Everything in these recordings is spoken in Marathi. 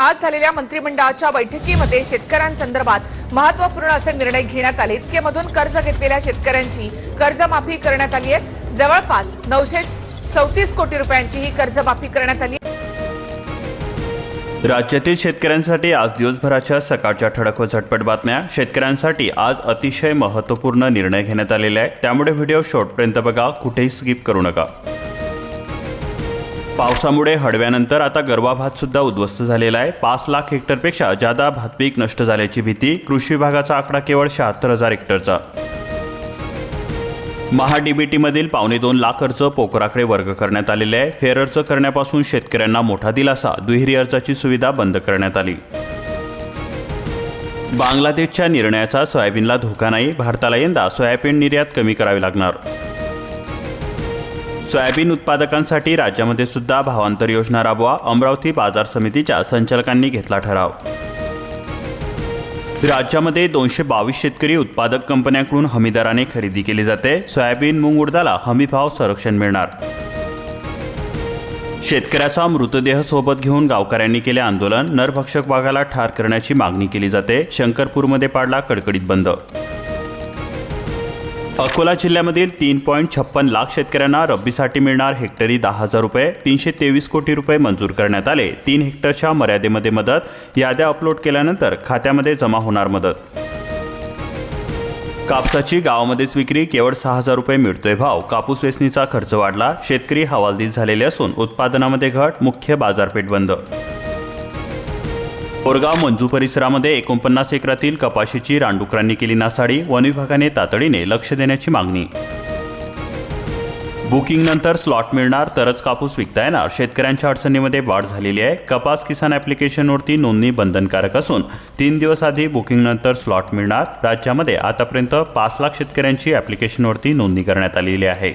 आज झालेल्या मंत्रिमंडळाच्या बैठकीमध्ये शेतकऱ्यांसंदर्भात महत्त्वपूर्ण असे निर्णय घेण्यात आले। इतकेमधून कर्ज घेतलेल्या शेतकऱ्यांची कर्जमाफी करण्यात आली आहे। जवळपास 934 कोटी रुपयांची ही कर्जमाफी करण्यात आली। राज्यातील शेतकऱ्यांसाठी आज दिवसभराच्या सकाळच्या ठळक व झटपट बातम्या। शेतकऱ्यांसाठी आज अतिशय महत्त्वपूर्ण निर्णय घेण्यात आलेले आहे, त्यामुळे व्हिडिओ शेवटपर्यंत बघा, कुठेही स्किप करू नका। पावसामुळे हडव्यानंतर आता गरवा भात सुद्धा उद्ध्वस्त झालेला आहे। 5 लाख हेक्टरपेक्षा जादा भातपीक नष्ट झाल्याची भीती। कृषी विभागाचा आकडा केवळ 76,000 हेक्टरचा। महाडीबीटीमधील 2.25 लाख अर्ज पोकराकडे वर्ग करण्यात आलेले आहे। फेरअर्ज करण्यापासून शेतकऱ्यांना मोठा दिलासा। दुहेरी अर्जाची सुविधा बंद करण्यात आली। बांगलादेशच्या निर्णयाचा सोयाबीनला धोका नाही। भारताला यंदा सोयाबीन निर्यात कमी करावी लागणार। सोयाबीन उत्पादकांसाठी राज्यामध्ये सुद्धा भावांतर योजना राबवा। अमरावती बाजार समितीच्या संचालकांनी घेतला ठराव। राज्यामध्ये 222 शेतकरी उत्पादक कंपन्यांकडून हमीदराने खरेदी केली जाते। सोयाबीन मूग उडदाला हमी भाव संरक्षण मिळणार। शेतकऱ्याचा मृतदेह सोबत घेऊन गावकऱ्यांनी केले आंदोलन। नरभक्षक वाघाला ठार करण्याची मागणी केली जाते। शंकरपूरमध्ये पाडला कडकडीत बंद। अकोला जिल्ह्यामधील 3.56 लाख शेतकऱ्यांना रब्बीसाठी मिळणार हेक्टरी 10,000 रुपये। 323 कोटी रुपये मंजूर करण्यात आले। 3 हेक्टरच्या मर्यादेमध्ये मदत। याद्या अपलोड केल्यानंतर खात्यामध्ये जमा होणार मदत। कापसाची गावामध्येच विक्री, केवळ 6,000 रुपये मिळतोय भाव। कापूस वेचणीचा खर्च वाढला। शेतकरी हवालदिल झालेले असून उत्पादनामध्ये घट। मुख्य बाजारपेठ बंद। कोरगाव मंजू परिसरामध्ये 49 एकरातील कपाशीची रानडुकरांनी केली नासाडी। वन विभागाने तातडीने लक्ष देण्याची मागणी। बुकिंग नंतर स्लॉट मिळणार तरच कापूस विकता येणार। शेतकऱ्यांच्या अडचणीमध्ये वाढ झालेली आहे। कपास किसान ॲप्लिकेशनवरती नोंदणी बंधनकारक असून 3 दिवस आधी बुकिंग नंतर स्लॉट मिळणार। राज्यामध्ये आतापर्यंत 5 लाख शेतकऱ्यांची ॲप्लिकेशनवरती नोंदणी करण्यात आलेली आहे।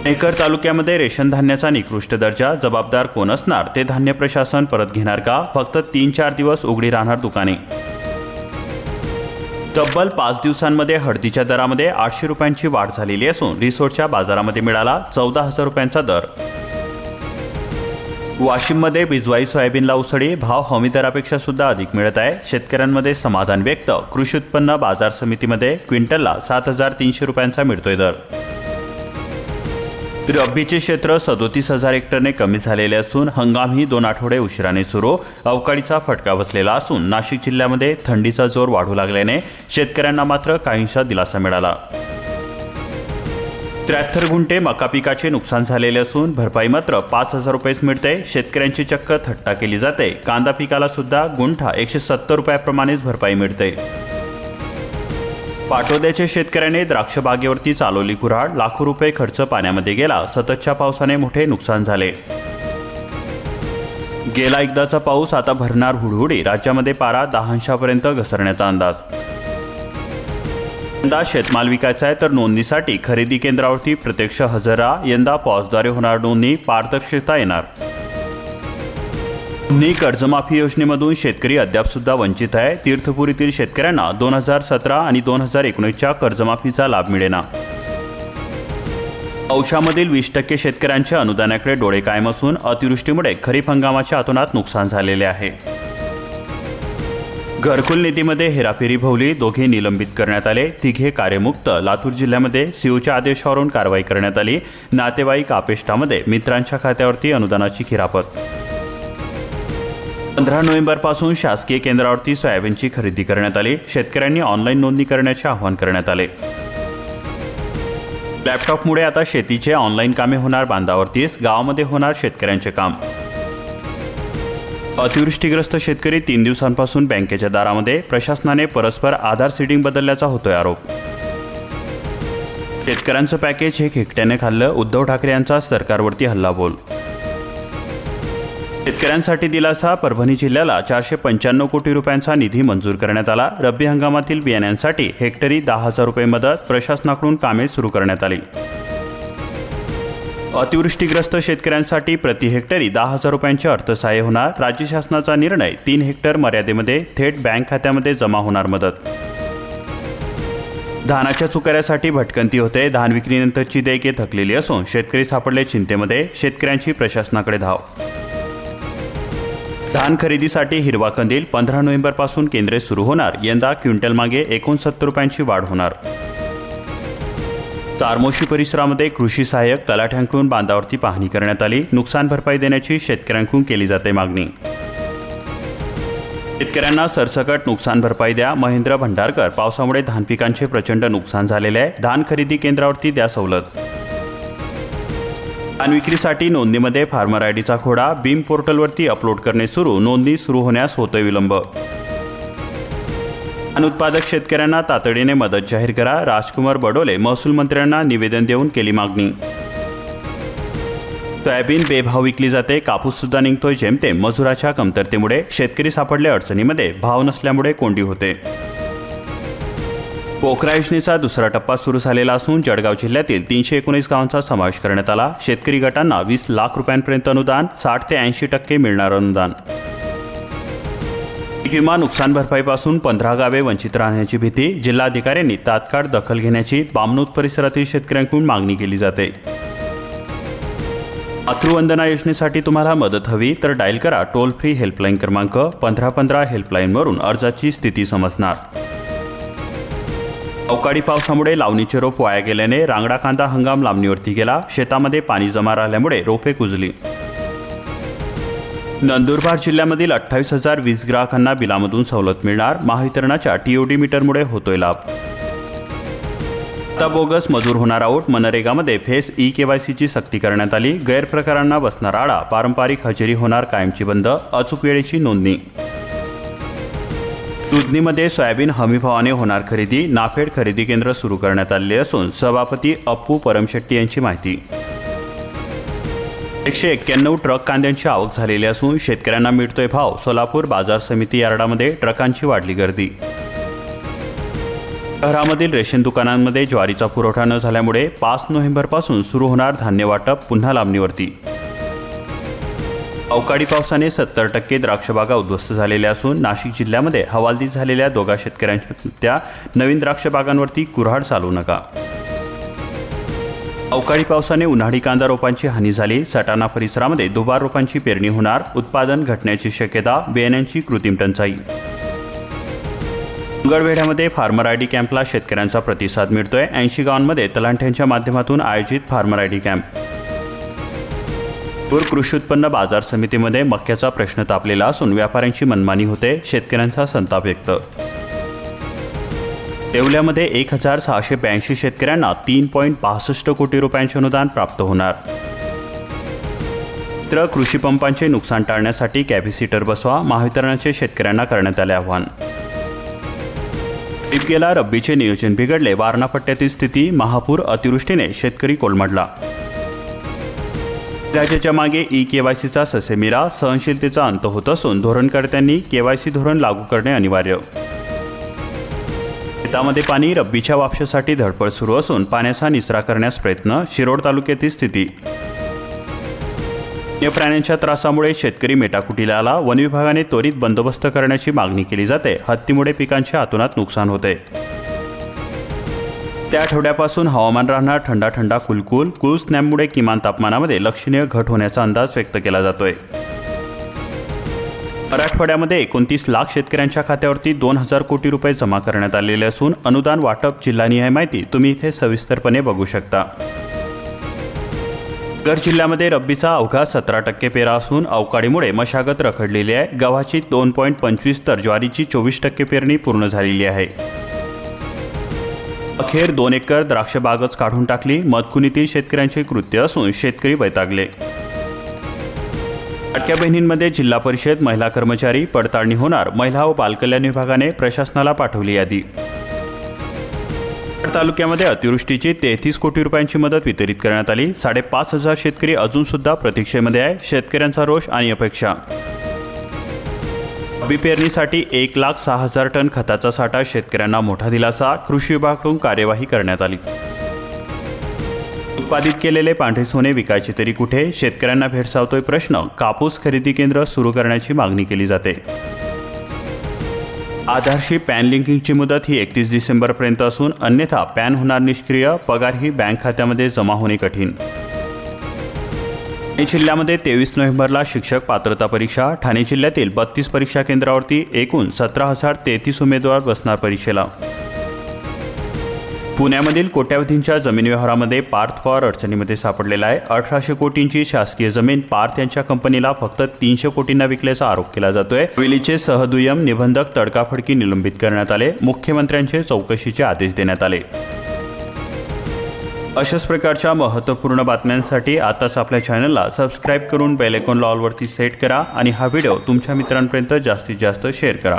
मेहकर तालुक्यामध्ये रेशन धान्याचा निकृष्ट दर्जा। जबाबदार कोण असणार? ते धान्य प्रशासन परत घेणार का? फक्त 3-4 दिवस उघडी राहणार दुकाने। तब्बल 5 दिवसांमध्ये हळदीच्या दरामध्ये 800 रुपयांची वाढ झालेली असून रिसोडच्या बाजारामध्ये मिळाला 14,000 रुपयांचा दर। वाशिममध्ये बिजवाई सोयाबीनला उसळी। भाव हमी दरापेक्षा सुद्धा अधिक मिळत आहे। शेतकऱ्यांमध्ये समाधान व्यक्त। कृषी उत्पन्न बाजार समितीमध्ये क्विंटलला 7,300 रुपयांचा मिळतोय दर। रब्बीचे क्षेत्र 37,000 हेक्टरने कमी झालेले असून हंगामही 2 आठवडे उशिराने सुरू। अवकाळीचा फटका बसलेला असून नाशिक जिल्ह्यामध्ये थंडीचा जोर वाढू लागल्याने शेतकऱ्यांना मात्र काहींसा दिलासा मिळाला। 73 गुंठे मका पिकाचे नुकसान झालेले असून भरपाई मात्र 5,000 रुपयेच मिळते। शेतकऱ्यांची चक्क थट्टा केली जाते। कांदा पिकाला सुद्धा गुंठा 170 रुपयाप्रमाणेच भरपाई मिळते। पाटोद्याच्या शेतकऱ्याने द्राक्ष बागेवरती चालवली कुऱ्हाड। लाखो रुपये खर्च पाण्यामध्ये गेला। सततच्या पावसाने मोठे नुकसान झाले। गेला एकदाचा पाऊस आता भरणार हुडहुडी। राज्यामध्ये पारा 10 अंशापर्यंत घसरण्याचा अंदाज। यंदा शेतमाल विकायचा आहे तर नोंदणीसाठी खरेदी केंद्रावरती प्रत्यक्ष हजर राहा। यंदा पॉजद्वारे होणार नोंदणी। पारदर्शकता येणार। कर्जमाफी योजनेमधून शेतकरी अद्याप सुद्धा वंचित आहे। तीर्थपुरीतील शेतकऱ्यांना 2017 आणि 2019च्या कर्जमाफीचा लाभ मिळेना। औशामधील 20% शेतकऱ्यांच्या अनुदानाकडे डोळे कायम असून अतिवृष्टीमुळे खरीप हंगामाच्या अतोनात नुकसान झालेले आहे। घरकुल निधीमध्ये हेराफेरी भोवली। दोघे निलंबित करण्यात आले। 3 कार्यमुक्त। लातूर जिल्ह्यामध्ये सीओच्या आदेशावरून कारवाई करण्यात आली। नातेवाईक आपेष्टामध्ये मित्रांच्या खात्यावरती अनुदानाची खिरापत। 15 नोव्हेंबरपासून शासकीय केंद्रावरती सोयाबीनची खरेदी करण्यात आली। शेतकऱ्यांनी ऑनलाईन नोंदणी करण्याचे आवाहन करण्यात आले। लॅपटॉपमुळे आता शेतीचे ऑनलाईन कामे होणार बांधावरतीच। गावामध्ये होणार शेतकऱ्यांचे काम। अतिवृष्टीग्रस्त शेतकरी 3 दिवसांपासून बँकेच्या दारामध्ये। प्रशासनाने परस्पर आधार सीडिंग बदलल्याचा होतोय आरोप। शेतकऱ्यांचं पॅकेज हे खेकट्याने खाल्लं। उद्धव ठाकरे यांचा सरकारवरती हल्लाबोल। शेतकऱ्यांसाठी दिलासा। परभणी जिल्ह्याला 495 कोटी रुपयांचा निधी मंजूर करण्यात आला। रब्बी हंगामातील बियाण्यांसाठी हेक्टरी 10,000 रुपये मदत। प्रशासनाकडून कामे सुरू करण्यात आली। अतिवृष्टीग्रस्त शेतकऱ्यांसाठी प्रति हेक्टरी 10,000 रुपयांचे अर्थसहाय्य होणार। राज्य शासनाचा निर्णय। 3 हेक्टर मर्यादेमध्ये थेट बँक खात्यामध्ये जमा होणार मदत। धानाच्या चुकाऱ्यासाठी भटकंती होते। धान विक्रीनंतरची देयके थकलेली असून शेतकरी सापडले चिंतेमध्ये। शेतकऱ्यांची प्रशासनाकडे धाव। धान खरेदीसाठी हिरवा कंदील 15 नोव्हेंबरपासून केंद्रे सुरू होणार. यंदा क्विंटल मागे 69 रुपयांची वाढ होणार. चारमोशी परिसरामध्ये कृषी सहाय्यक तलाठ्यांकडून बांधावरती पाहणी करण्यात आली. नुकसान भरपाई देण्याची शेतकऱ्यांकडून केली जाते मागणी. शेतकऱ्यांना सरसकट नुकसान भरपाई द्या. महेंद्र भंडारकर. पावसामुळे धान पिकांचे प्रचंड नुकसान झालेले आहे. धान खरेदी केंद्रावरती द्या सवलत. धान विक्रीसाठी नोंदणीमध्ये फार्मर आयडीचा खोडा. बीम पोर्टलवरती अपलोड करणे सुरू. नोंदणी सुरू होण्यास होतोय विलंब. धान उत्पादक शेतकऱ्यांना तातडीने मदत जाहीर करा. राजकुमार बडोले. महसूल मंत्र्यांना निवेदन देऊन केली मागणी. सोयाबीन बेभाव विकली जाते. कापूस सुद्धा निघतोय जेमतेम. मजुराच्या कमतरतेमुळे शेतकरी सापडले अडचणीमध्ये. भाव नसल्यामुळे कोंडी होते. पोखरा योजनेचा दुसरा टप्पा सुरू झालेला असून जळगाव जिल्ह्यातील 319 गावांचा समावेश करण्यात आला. शेतकरी गटांना 20 लाख रुपयांपर्यंत अनुदान. 60 ते 80% मिळणार अनुदान. पीक विमा नुकसान भरपाईपासून 15 गावे वंचित राहण्याची भीती. जिल्हाधिकाऱ्यांनी तात्काळ दखल घेण्याची बामणूत परिसरातील शेतकऱ्यांकडून मागणी केली जाते. मातृवंदना योजनेसाठी तुम्हाला मदत हवी तर डायल करा टोल फ्री हेल्पलाईन क्रमांक 1515. हेल्पलाईनवरून अर्जाची स्थिती समजणार. अवकाळी पावसामुळे लावणीचे रोप वाया गेल्याने रांगडा कांदा हंगाम लांबणीवरती गेला. शेतामध्ये पाणी जमा राहिल्यामुळे रोपे कुजली. नंदुरबार जिल्ह्यामधील 28,000 वीज ग्राहकांना बिलामधून सवलत मिळणार. महावितरणाच्या TOD मीटरमुळे होतोय लाभ. आता बोगस मजूर होणार आऊट. मनरेगामध्ये फेस KYCची सक्ती करण्यात आली. गैरप्रकारांना बसणार आळा. पारंपरिक हजेरी होणार कायमची बंद. अचूक वेळेची नोंदणी. दुधनीमध्ये सोयाबीन हमीभावाने होणार खरेदी. नाफेड खरेदी केंद्र सुरू करण्यात आले असून सभापती अप्पू परमशेट्टी यांची माहिती. 191 ट्रक कांद्यांची आवक झालेली असून शेतकऱ्यांना मिळतोय भाव. सोलापूर बाजार समिती यार्डामध्ये ट्रकांची वाढली गर्दी. शहरामधील रेशन दुकानांमध्ये ज्वारीचा पुरवठा न झाल्यामुळे 5 नोव्हेंबरपासून सुरू होणार धान्य वाटप पुन्हा लांबणीवरती. अवकाळी पावसाने 70% द्राक्षबागा उद्ध्वस्त झालेल्या असून नाशिक जिल्ह्यामध्ये हवालदिल झालेल्या दोघा शेतकऱ्यांच्या नवीन द्राक्षबागांवरती कुऱ्हाड चालवू नका. अवकाळी पावसाने उन्हाळी कांदा रोपांची हानी झाली. सटाणा परिसरामध्ये दुबार रोपांची पेरणी होणार. उत्पादन घटण्याची शक्यता. बियाण्यांची कृत्रिम टंचाई. मंगळवेढ्यामध्ये फार्मर आयडी कॅम्पला शेतकऱ्यांचा प्रतिसाद मिळतोय. 80 गावांमध्ये तलाठ्यांच्या माध्यमातून आयोजित फार्मर आयडी कॅम्प. कृषी उत्पन्न बाजार समितीमध्ये मक्याचा प्रश्न तापलेला असून व्यापाऱ्यांची मनमानी होते. शेतकऱ्यांचा संताप व्यक्त. येवल्यामध्ये 1682 शेतकऱ्यांना 3.62 कोटी रुपयांचे अनुदान प्राप्त होणार. तर कृषी पंपांचे नुकसान टाळण्यासाठी कॅपॅसिटर बसवा. महावितरणाचे शेतकऱ्यांना करण्यात आले आवाहन. गेला रब्बीचे नियोजन बिघडले. वारणा पट्ट्यातील स्थिती. महापूर अतिवृष्टीने शेतकरी कोलमडला. राज्याच्या मागे KYCचा ससेमिरा. सहनशीलतेचा अंत होत असून धोरणकर्त्यांनी KYC धोरण लागू करणे अनिवार्य. शेतामध्ये पाणी. रब्बीच्या वापशासाठी धडपड सुरू असून पाण्याचा निचरा करण्यास प्रयत्न. शिरोड तालुक्यातील स्थिती. वन्य प्राण्यांच्या त्रासामुळे शेतकरी मेटाकुटीला आला. वन विभागाने त्वरित बंदोबस्त करण्याची मागणी केली जाते. हत्तीमुळे पिकांचे अतोनात नुकसान होते. त्या आठवड्यापासून हवामान राहणार थंडा थंडा कुलकुल. कूल स्नॅपमुळे किमान तापमानामध्ये लक्षणीय घट होण्याचा अंदाज व्यक्त केला जातोय. मराठवाड्यामध्ये 29 लाख शेतकऱ्यांच्या खात्यावरती 2000 कोटी रुपये जमा करण्यात आलेले असून अनुदान वाटप जिल्हानिहाय माहिती तुम्ही इथे सविस्तरपणे बघू शकता. नगर जिल्ह्यामध्ये रब्बीचा अवघा 17% पेरा असून अवकाळीमुळे मशागत रखडलेली आहे. गव्हाची 2.25 तर ज्वारीची 24% पेरणी पूर्ण झालेली आहे. अखेर 2 एकर द्राक्ष बागच काढून टाकली. मदकुनीतील शेतकऱ्यांचे कृत्य असून शेतकरी वैतागले. लाडक्या बहिणींमध्ये जिल्हा परिषद महिला कर्मचारी. पडताळणी होणार. महिला व बालकल्याण विभागाने प्रशासनाला पाठवली यादी. तालुक्यामध्ये अतिवृष्टीची 33 कोटी रुपयांची मदत वितरित करण्यात आली. 5,500 शेतकरी अजून सुद्धा प्रतीक्षेमध्ये आहे. शेतकऱ्यांचा रोष आणि अपेक्षा. रब्बी पेरणीसाठी 1,06,000 टन खताचा साठा. शेतकऱ्यांना मोठा दिलासा. कृषी विभागाकडून कार्यवाही करण्यात आली. उत्पादित केलेले पांढरे सोने विकायचे तरी कुठे? शेतकऱ्यांना भेडसावतोय प्रश्न. कापूस खरेदी केंद्र सुरू करण्याची मागणी केली जाते. आधारशी पॅन लिंकिंगची मुदत ही 31 डिसेंबरपर्यंत असून अन्यथा पॅन होणार निष्क्रिय. पगार ही बँक खात्यामध्ये जमा होणे कठीण. ठाणे जिल्ह्यामध्ये 23 नोव्हेंबरला शिक्षक पात्रता परीक्षा. ठाणे जिल्ह्यातील 32 परीक्षा केंद्रावरती एकूण 17,033 उमेदवार बसणार परीक्षेला. पुण्यामधील कोट्यावधींच्या जमीन व्यवहारामध्ये पार्थ पवार अडचणीमध्ये सापडलेला आहे. 1800 कोटींची शासकीय जमीन पार्थ यांच्या कंपनीला फक्त 300 कोटींना विकल्याचा आरोप केला जातोय. हवेलीचे सहदुय्यम निबंधक तडकाफडकी निलंबित करण्यात आले. मुख्यमंत्र्यांचे चौकशीचे आदेश देण्यात आले. अशाच प्रकारच्या महत्त्वपूर्ण बातम्यांसाठी आताच आपल्या चॅनलला सबस्क्राईब करून बेल आयकॉन ऑलवरती सेट करा आणि हा व्हिडिओ तुमच्या मित्रांपर्यंत जास्तीत जास्त शेअर करा.